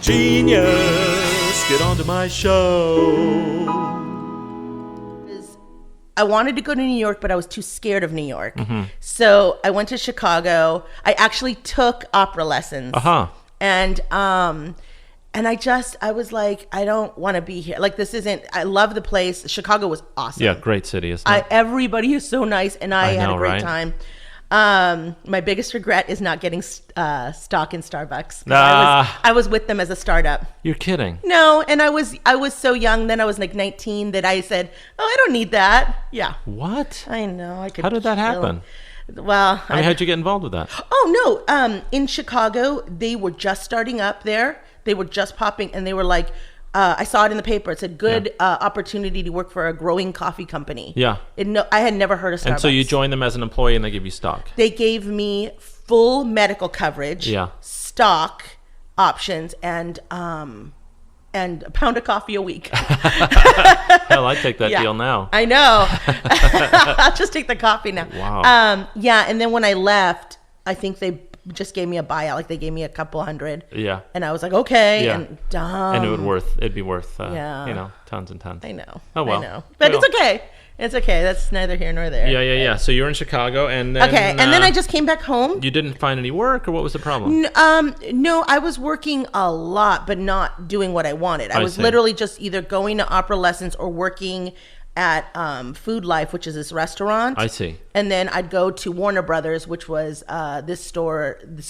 Genius, get onto my show. I wanted to go to New York, but I was too scared of New York. So I went to Chicago. I actually took opera lessons. And I was like, I don't want to be here. Like, this isn't, I love the place. Chicago was awesome. Yeah, great city, isn't it? Everybody is so nice, and I had a great time. My biggest regret is not getting stock in Starbucks. I was with them as a startup. You're kidding. No, and I was so young then. I was like 19 that I said, "Oh, I don't need that." Yeah. What? I know. I could. How did that happen? Well, I mean, how'd you get involved with that? Oh no. In Chicago, they were just starting up there. They were just popping, and they were like, I saw it in the paper. It said, good opportunity to work for a growing coffee company. Yeah. I had never heard of Starbucks. And so you joined them as an employee, and they give you stock. They gave me full medical coverage, stock options, and a pound of coffee a week. Hell, I'd take that deal now. I know. I'll just take the coffee now. Wow. Yeah, and then when I left, I think they just gave me a buyout. Like, they gave me a couple hundred. Yeah. And I was like, okay. Yeah. And dumb. And it'd be worth, tons and tons. I know. Oh, well. I know. But it's okay. It's okay. That's neither here nor there. Yeah. So you're in Chicago, and then... Okay, and then I just came back home. You didn't find any work, or what was the problem? No, I was working a lot, but not doing what I wanted. I was literally just either going to opera lessons or working at Food Life, which is this restaurant. I see. And then I'd go to Warner Brothers, which was this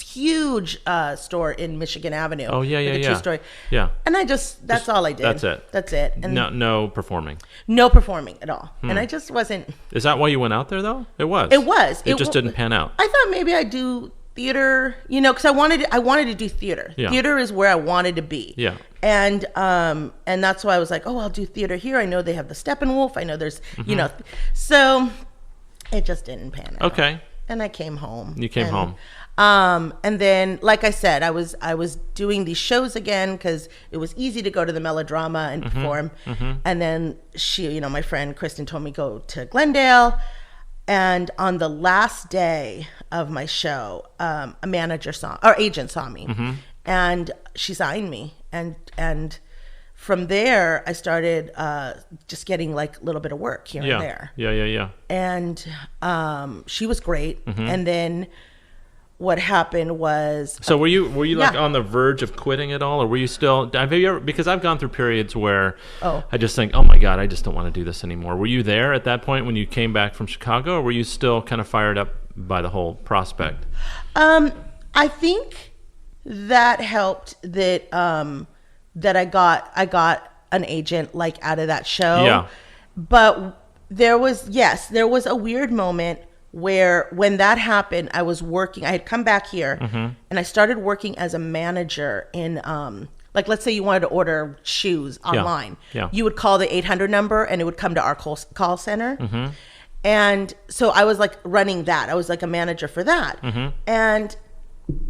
huge store in Michigan Avenue. Oh, yeah. Two-story. Yeah. And that's all I did. That's it. And no performing. No performing at all. And I just wasn't. Is that why you went out there, though? It was. It just didn't pan out. I thought maybe I'd do theater, because I wanted to do theater. Yeah. Theater is where I wanted to be. Yeah. And that's why I was like, oh, I'll do theater here. I know they have the Steppenwolf. I know there's, so it just didn't pan out. Okay. And I came home. You came home. And then, like I said, I was doing these shows again because it was easy to go to the Melodrama and perform. And then my friend Kristen told me go to Glendale. And on the last day of my show, a agent saw me, and she signed me, and from there I started just getting like a little bit of work here and there. Yeah. And she was great, and then what happened was... So were you like on the verge of quitting it all, or were you still... because I've gone through periods where I just think, oh my God, I just don't want to do this anymore. Were you there at that point when you came back from Chicago, or were you still kind of fired up by the whole prospect? I think that helped that I got an agent like out of that show. Yeah. But there was a weird moment where when that happened, I was working. I had come back here, and I started working as a manager in, like, let's say you wanted to order shoes online. Yeah. You would call the 800 number, and it would come to our call center. And so I was like running that. I was like a manager for that. And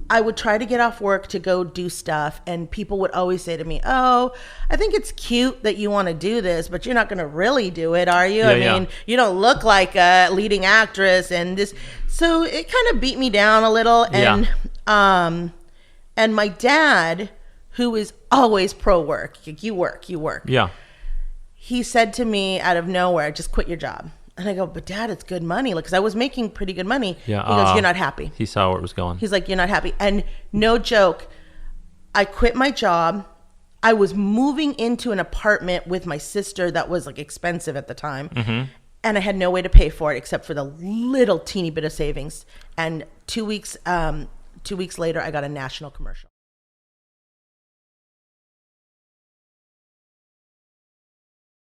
I would try to get off work to go do stuff, and people would always say to me, oh, I think it's cute that you want to do this, but you're not going to really do it, are you? I mean, you don't look like a leading actress, and this. So it kind of beat me down a little. And and my dad, who is always pro work, you work. Yeah. He said to me out of nowhere, just quit your job. And I go, but Dad, it's good money. Like, because I was making pretty good money. Yeah. He goes, you're not happy. He saw where it was going. He's like, you're not happy. And no joke, I quit my job. I was moving into an apartment with my sister that was like expensive at the time. And I had no way to pay for it except for the little teeny bit of savings. And 2 weeks later, I got a national commercial.